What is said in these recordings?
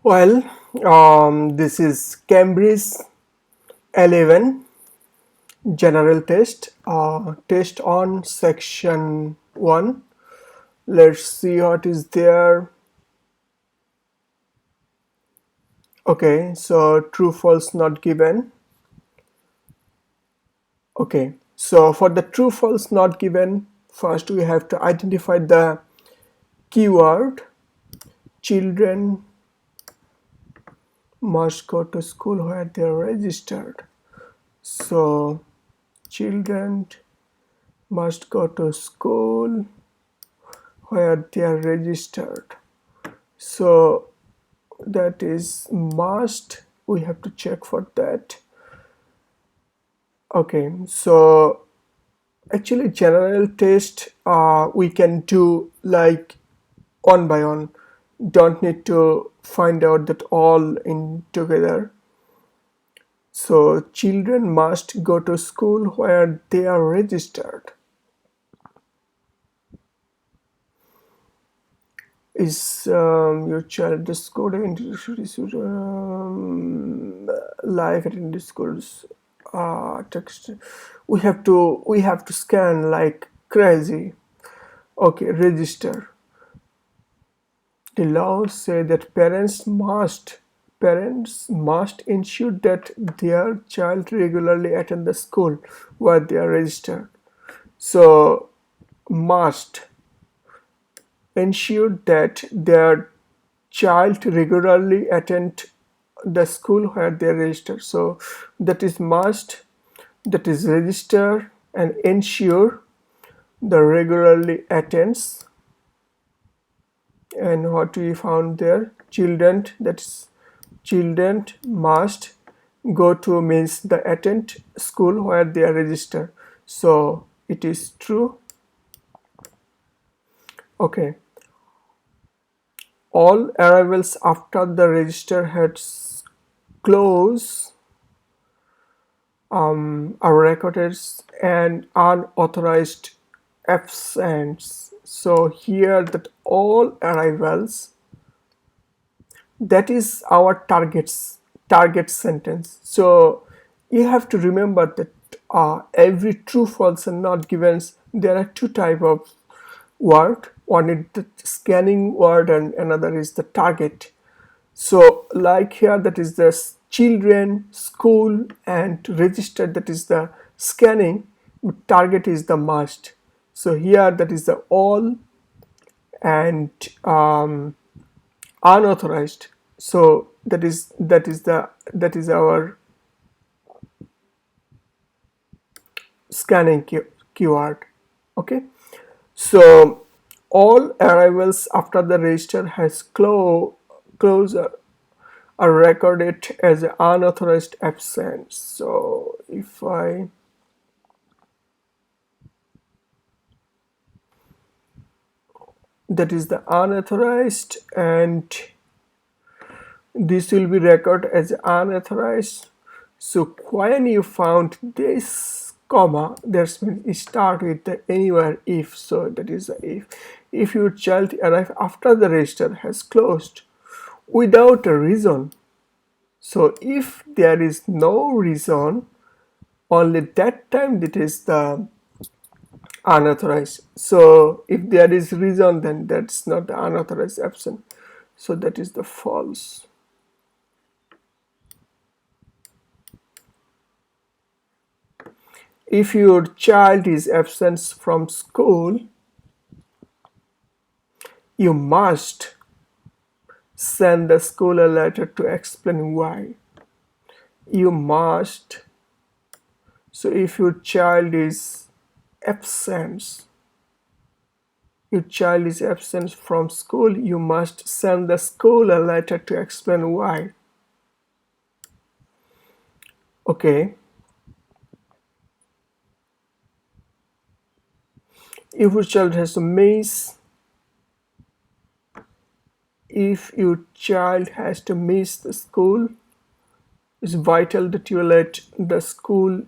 Well, this is Cambridge 11 general test, test on section 1. Let's see what is there. Okay, so true false not given. Okay, so for the true false not given, first we have to identify the keyword. Children must go to school where they are registered. So children must go to school where they are registered. So that is must. We have to check for that. Okay, so actually general test we can do like one by one. Don't need to find out that all in together. So children must go to school where they are registered. Is your child the school live at the schools? Text. We have to scan like crazy. Okay, register. The laws say that parents must ensure that their child regularly attend the school where they are registered. So must ensure that their child regularly attend the school where they are registered. So that is must, that is register and ensure the regularly attends. And what we found there, children, that is children must go to means the attend school where they are registered. So it is true. Okay, all arrivals after the register has closed are recorded and unauthorized absence. So here that all arrivals, that is our target sentence. So you have to remember that every true false and not givens, there are two type of word. One is the scanning word and another is the target. So like here, that is the children, school, and registered, that is the scanning. Target is the must. So here that is the all and unauthorized. So that is our scanning keyword. Okay. So all arrivals after the register has closed are recorded as an unauthorized absence. So if I that is the unauthorized, and this will be recorded as unauthorized. So when you found this comma, that's means start with the anywhere if. So that is the if your child arrive after the register has closed without a reason. So if there is no reason, only that time that is the unauthorized. So if there is reason, then that's not the unauthorized absent. So that is the false. If your child is absent from school, you must send the school a letter to explain why. You must. So if absent, your child is absent from school, you must send the school a letter to explain why. Okay. If your child has to miss, if your child has to miss the school, it's vital that you let the school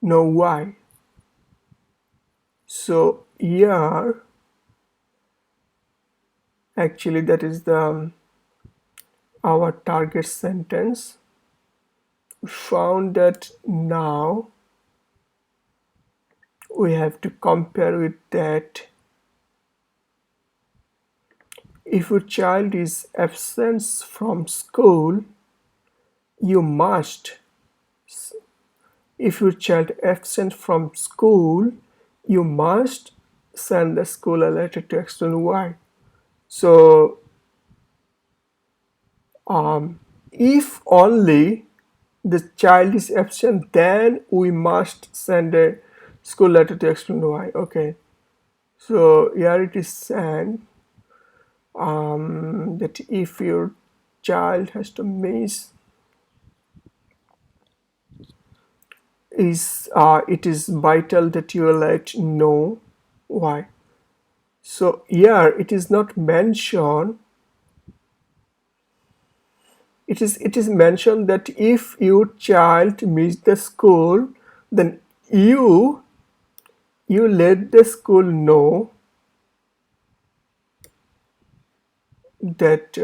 know why. So here, actually, that is the our target sentence. We found that now we have to compare with that. If your child is absent from school, you must. If your child absent from school, you must send the school a letter to explain why. So, if only the child is absent, then we must send a school letter to explain why. Okay. So here it is said that if your child has to miss, it is vital that you let know why. So here it is not mentioned. It is mentioned that if your child miss the school, then you let the school know that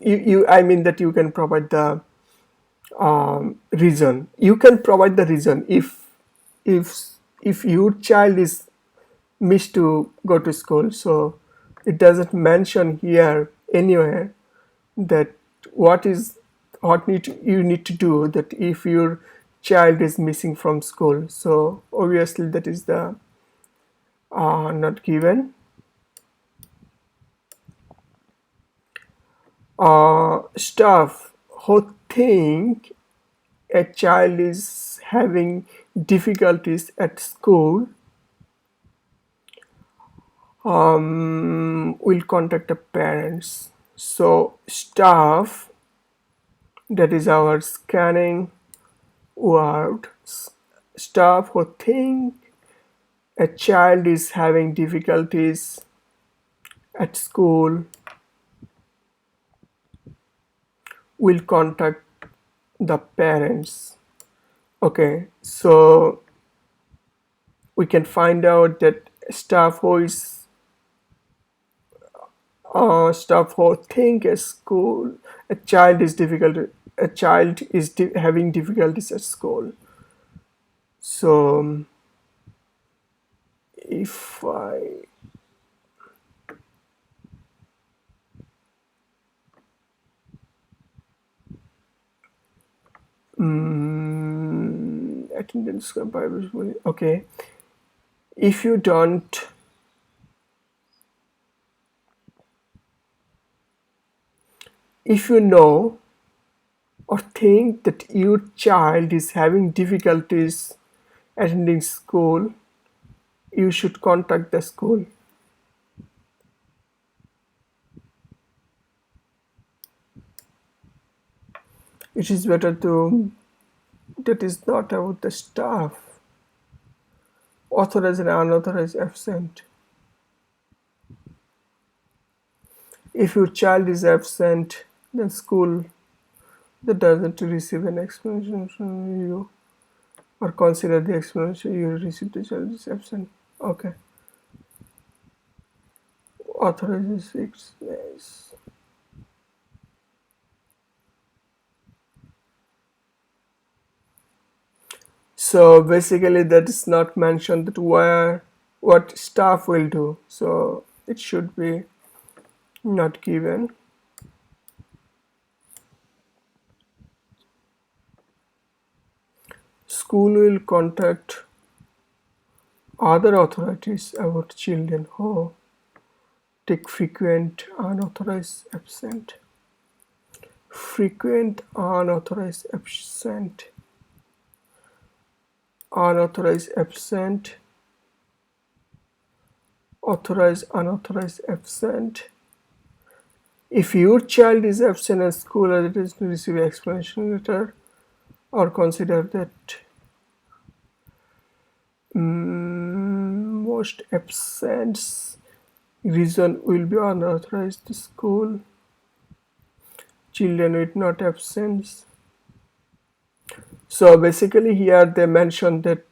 you I mean that you can provide the reason. You can provide the reason if if your child is missed to go to school. So it doesn't mention here anywhere that you need to do that if your child is missing from school. So obviously that is the not given. Staff who think a child is having difficulties at school will contact the parents. So staff, that is our scanning word, staff who think a child is having difficulties at school will contact the parents. Okay, so we can find out that staff who think a child is having difficulties at school. So if I attendance by okay, if you don't if you know or think that your child is having difficulties attending school, you should contact the school. It is better to, that is not about the staff, authorized and unauthorized absent. If your child is absent, then school that doesn't receive an explanation from you or consider the explanation you received the child is absent. Okay. Authorizes fixed. Yes. So basically that is not mentioned that where what staff will do. So it should be not given. School will contact other authorities about children who take frequent unauthorized absent. Frequent unauthorized absent. Unauthorized absent. Authorized unauthorized absent. If your child is absent at school, it is to receive an explanation letter or consider that most absence reason will be unauthorized school. Children with not absence. So basically here they mentioned that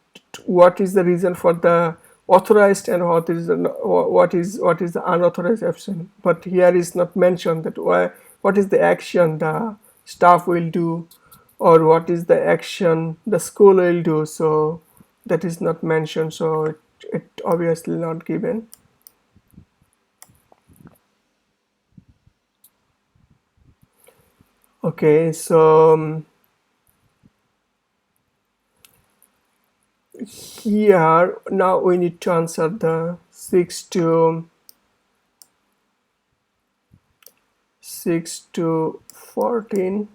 what is the reason for the authorized and what is the unauthorized action. But here is not mentioned that what is the action the staff will do, or what is the action the school will do. So that is not mentioned, so it obviously not given. Okay, so here now we need to answer the 6 to 14.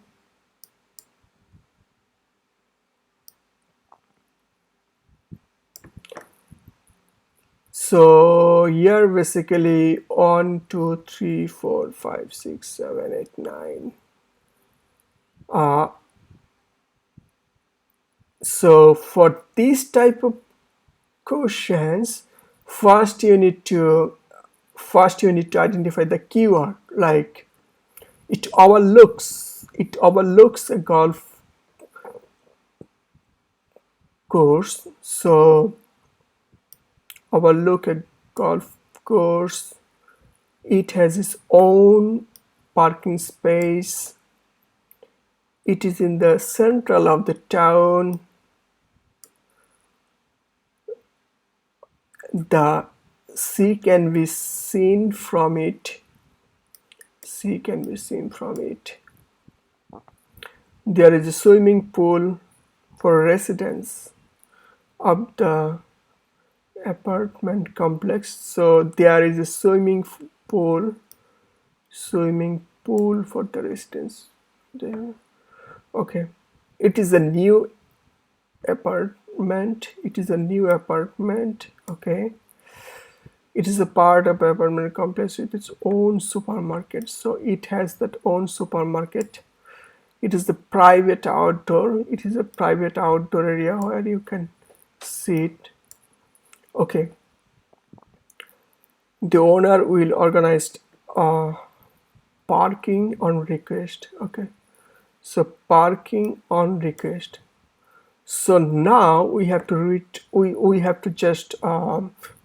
So here basically 1, 2, 3, 4, 5, 6, 7, 8, 9. So for this type of questions, first you need to identify the keyword. Like it overlooks a golf course. So overlook a golf course. It has its own parking space. It is in the central of the town. The sea can be seen from it. Sea can be seen from it. There is a swimming pool for residents of the apartment complex. So there is a swimming pool for the residents there. Okay, it is a new apartment. Okay, it is a part of apartment complex with its own supermarket. So it has that own supermarket. It is a private outdoor area where you can sit. Okay, the owner will organize uh, parking on request. Okay, so parking on request. So now we have to read. We have to just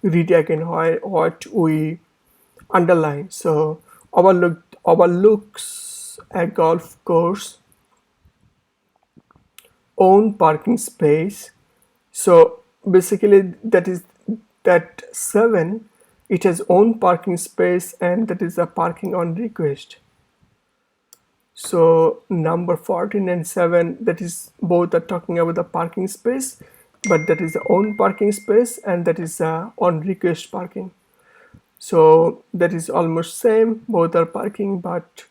read again what we underline. So overlooks a golf course, own parking space. So basically that 7, it has own parking space, and that is a parking on request. So number 14 and 7, that is both are talking about the parking space, but that is the own parking space, and that is on request parking. So that is almost same, both are parking, but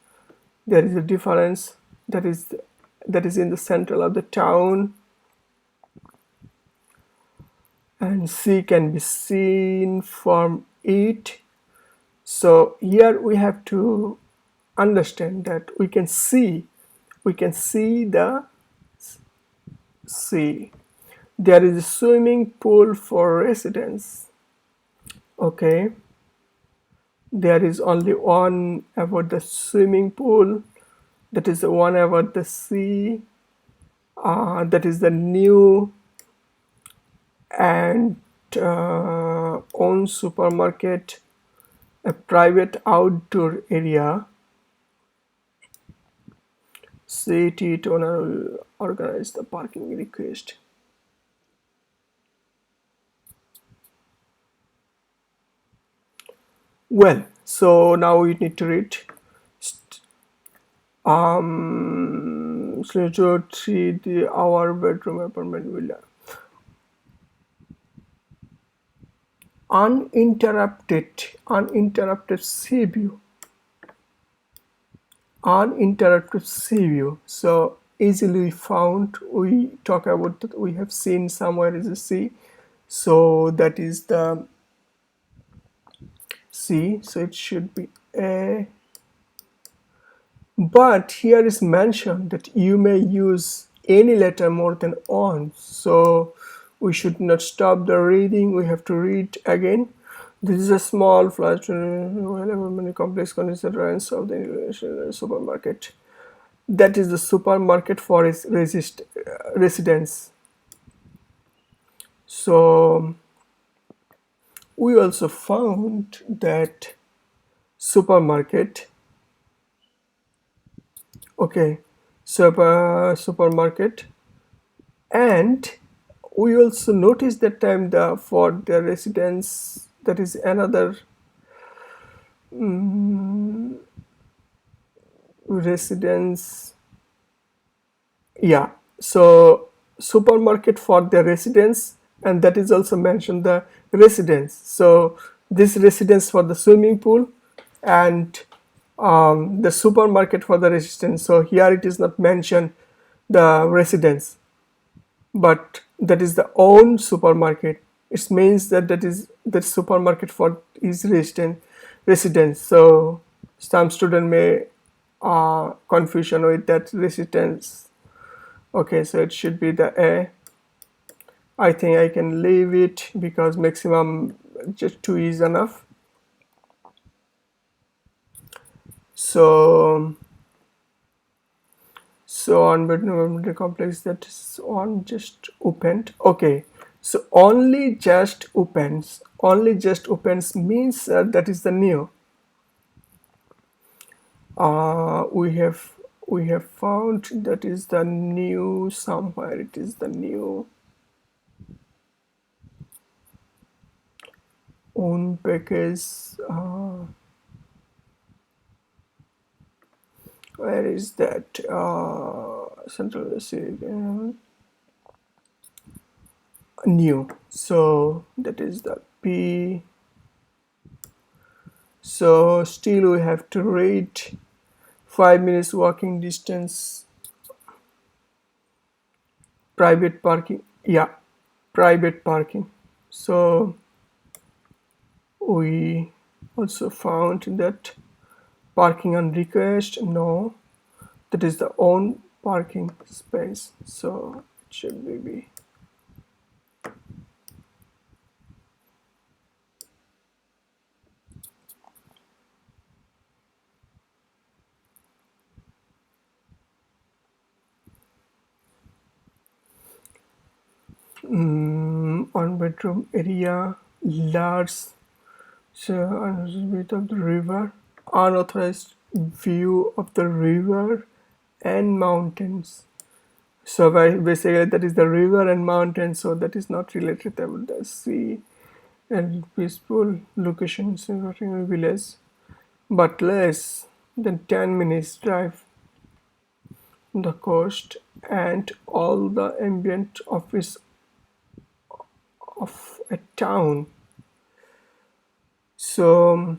there is a difference. That is in the central of the town, and sea can be seen from it. So here we have to understand that we can see the sea. There is a swimming pool for residents. Okay, there is only one about the swimming pool, that is the one about the sea. That is the new and own supermarket, a private outdoor area. City owner will organize the parking request. Well, so now we need to read. So 3, our bedroom apartment villa. Uninterrupted sea view. Uninterrupted sea view. So easily found. We talk about that. We have seen somewhere is a sea. So that is the sea. So it should be a. But here is mentioned that you may use any letter more than on. So we should not stop the reading. We have to read again. This is a small flash many complex constituents of the international supermarket. That is the supermarket for its residents. So we also found that supermarket, okay, supermarket, and we also noticed that time the for the residents, that is another residence, yeah. So supermarket for the residents, and that is also mentioned the residence. So this residence for the swimming pool, and the supermarket for the residence. So here it is not mentioned the residence, but that is the own supermarket. It means that that is the supermarket for his residence. So some student may confusion with that residence. Okay, so it should be the A. I think I can leave it because maximum just 2 is enough. So on memory complex, that is on just opened. Okay, so only just opens means that is the new. We have found that is the new somewhere. It is the new own package. Where is that? Central new. So that is the P. So still we have to read 5 minutes walking distance. Private parking. Yeah, private parking. So we also found that parking on request. No, that is the own parking space. So it should be B. On bedroom area, large, so bit of the river, unauthorized view of the river and mountains. So basically that is the river and mountains, so that is not related to the sea and peaceful locations in a village, but less than 10 minutes drive the coast and all the ambient office of a town. So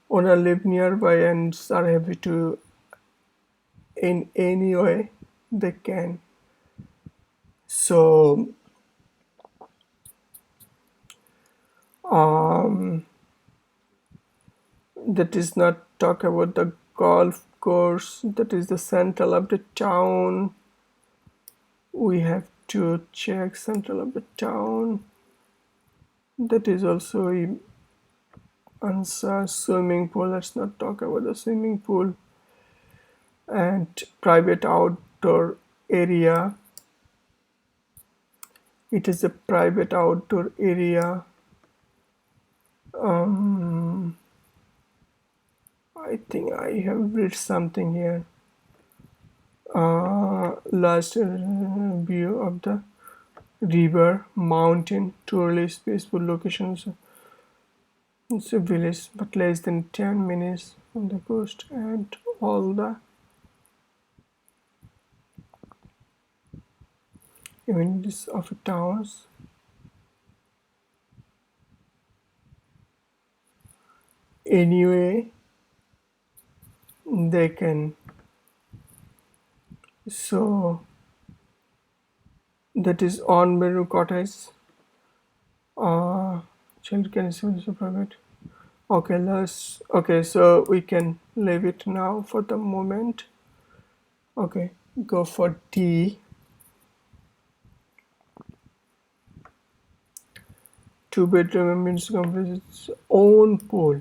owner live nearby and are happy to in any way they can. So um, that is not talk about the golf course, that is the central of the town. We have to check central of the town. That is also a answer. Swimming pool, let's not talk about the swimming pool. And private outdoor area, it is a private outdoor area. I think I have read something here. Last view of the river, mountain, tourist, peaceful locations. It's a village, but less than 10 minutes from the coast, and all the amenities of towns. Anyway, they can. So that is on Meru Cottage. Child can see private. Okay, let's. Okay, so we can leave it now for the moment. Okay, go for D. Two-bedroom means completes its own pool.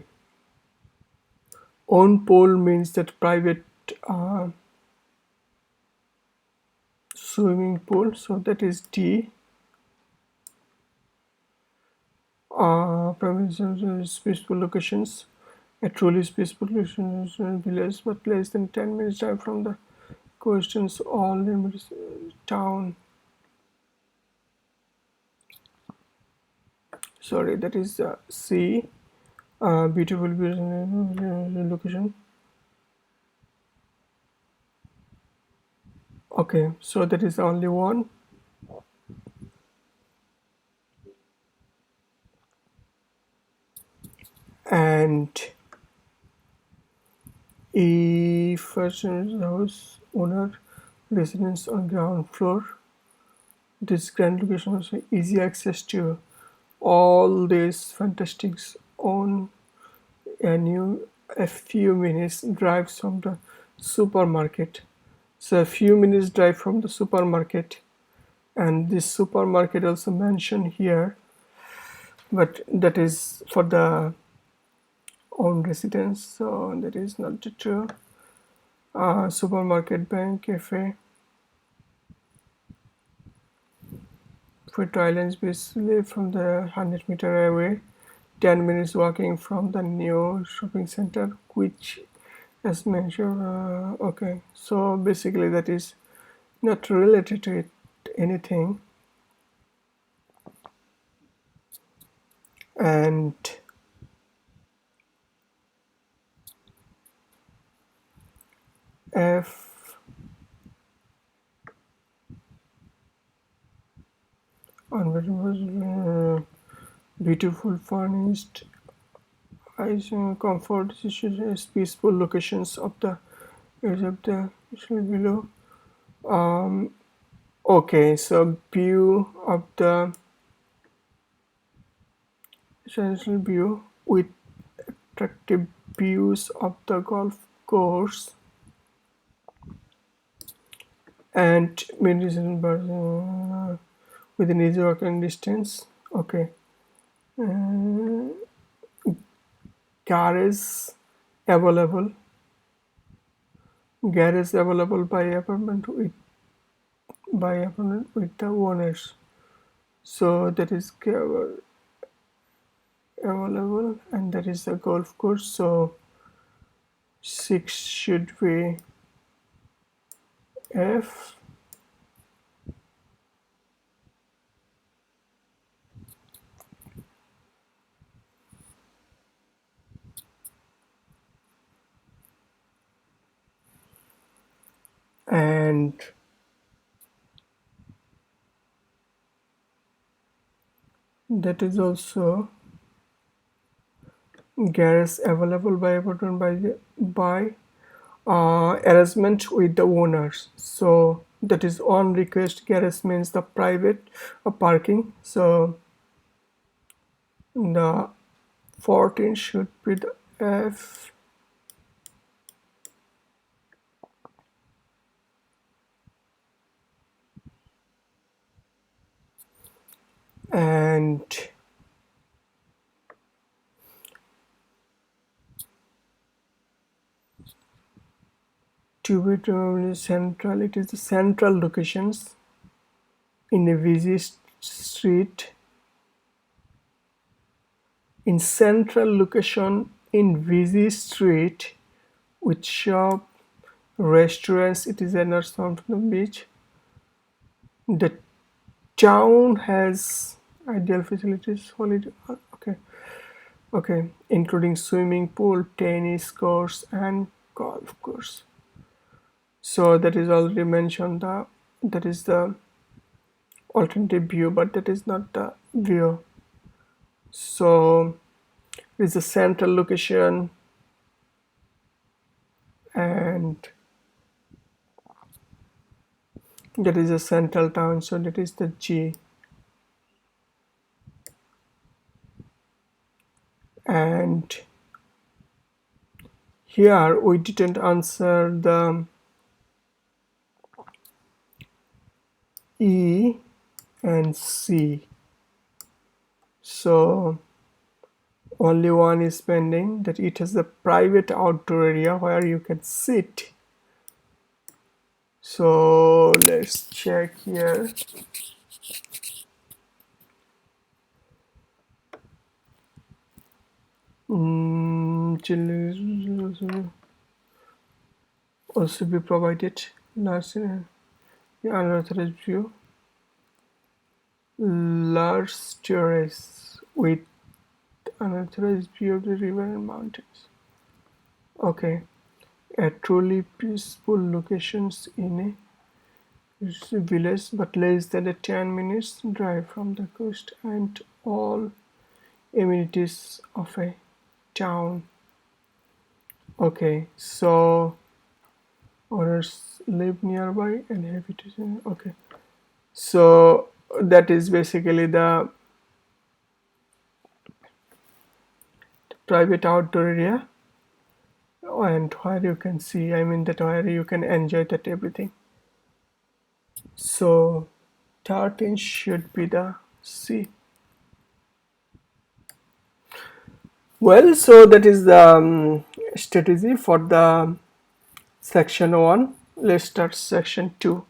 Own pool means that private uh, swimming pool. So that is D. Provinces, peaceful locations. A truly peaceful location is a village, but less than 10 minutes drive from the questions all neighbors town. Sorry, that is C. Beautiful location. Okay, so that is the only one. And E first house owner residence on ground floor. This grand location has easy access to all these fantastics on a few minutes drive from the supermarket. So a few minutes drive from the supermarket, and this supermarket also mentioned here, but that is for the own residence, so that is not true. Supermarket, bank, cafe, food islands basically from the 100-meter away, 10 minutes walking from the new shopping center, which as mentioned. Okay, so basically that is not related to it, anything. And F unbeatable, beautiful furnished comfort is peaceful locations of the edge of the below. um okay, so view of the essential view with attractive views of the golf course and medicine within easy walking distance. Okay. uh, garage available garage available by apartment with the owners, so that is available, and that is the golf course. So 6 should be F. And that is also garage available by apartment by arrangement with the owners. So that is on request. Garage means the private parking. So the 14 should be the F. And to be central, it is the central locations in a busy street. In central location in busy street with shop, restaurants, it is another sound from the beach. The town has ideal facilities, holiday. Okay, okay, including swimming pool, tennis course, and golf course. So that is already mentioned. That is the alternative view, but that is not the view. So it's a central location, and that is a central town. So that is the G. And here we didn't answer the E and C. So only one is pending, that it has a private outdoor area where you can sit. So let's check here. Children also be provided. Large unauthorized view. Large terrace with unauthorized view of the river and mountains. Okay, a truly peaceful locations in a village, but less than a 10 minutes drive from the coast and all amenities of a town. Okay, so owners live nearby and habitation. Okay, so that is basically the private outdoor area, and where you can see, I mean, that where you can enjoy that everything. So third thing should be the sea. Well, so that is the strategy for the section 1. Let's start section 2.